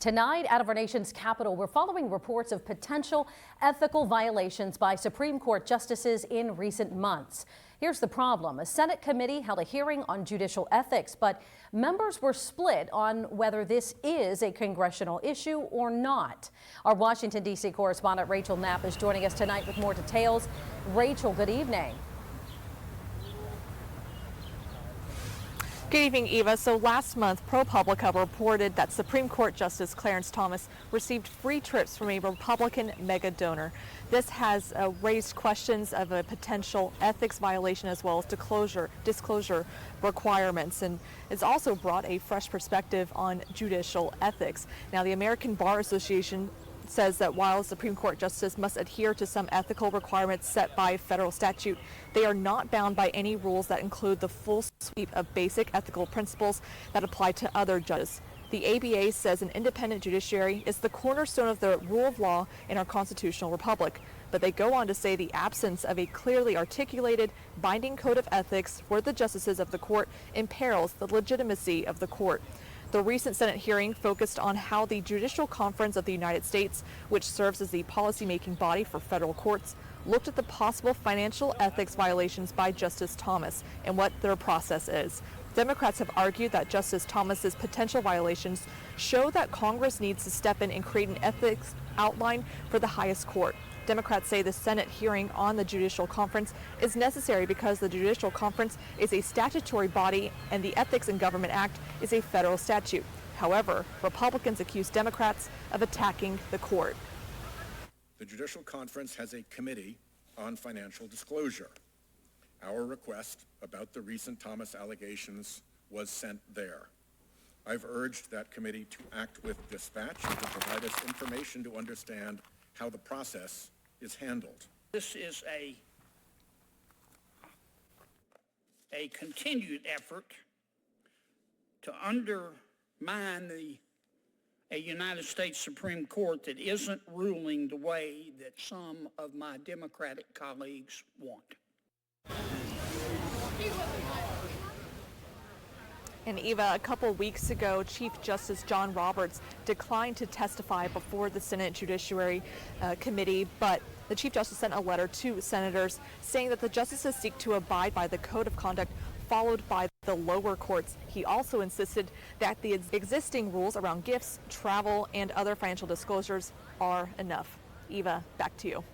Tonight, out of our nation's capital, we're following reports of potential ethical violations by Supreme Court justices in recent months. Here's the problem. A Senate committee held a hearing on judicial ethics, but members were split on whether this is a congressional issue or not. Our Washington, D.C. correspondent Rachel Knapp is joining us tonight with more details. Rachel, good evening. Good evening, Eva. So last month, ProPublica reported that Supreme Court Justice Clarence Thomas received free trips from a Republican mega donor. This has raised questions of a potential ethics violation as well as disclosure requirements, and it's also brought a fresh perspective on judicial ethics. Now, the American Bar Association says that while a Supreme Court justice must adhere to some ethical requirements set by federal statute, they are not bound by any rules that include the full sweep of basic ethical principles that apply to other judges. The ABA says an independent judiciary is the cornerstone of the rule of law in our constitutional republic. But they go on to say the absence of a clearly articulated, binding code of ethics for the justices of the court imperils the legitimacy of the court. The recent Senate hearing focused on how the Judicial Conference of the United States, which serves as the policymaking body for federal courts, looked at the possible financial ethics violations by Justice Thomas and what their process is. Democrats have argued that Justice Thomas's potential violations show that Congress needs to step in and create an ethics outline for the highest court. Democrats say the Senate hearing on the Judicial Conference is necessary because the Judicial Conference is a statutory body and the Ethics in Government Act is a federal statute. However, Republicans accuse Democrats of attacking the court. The Judicial Conference has a committee on financial disclosure. Our request about the recent Thomas allegations was sent there. I've urged that committee to act with dispatch and to provide us information to understand how the process is handled. This is a continued effort to undermine a United States Supreme Court that isn't ruling the way that some of my Democratic colleagues want. And Eva, a couple weeks ago, Chief Justice John Roberts declined to testify before the Senate Judiciary Committee, but the Chief Justice sent a letter to senators saying that the justices seek to abide by the code of conduct followed by the lower courts. He also insisted that the existing rules around gifts, travel, and other financial disclosures are enough. Eva, back to you.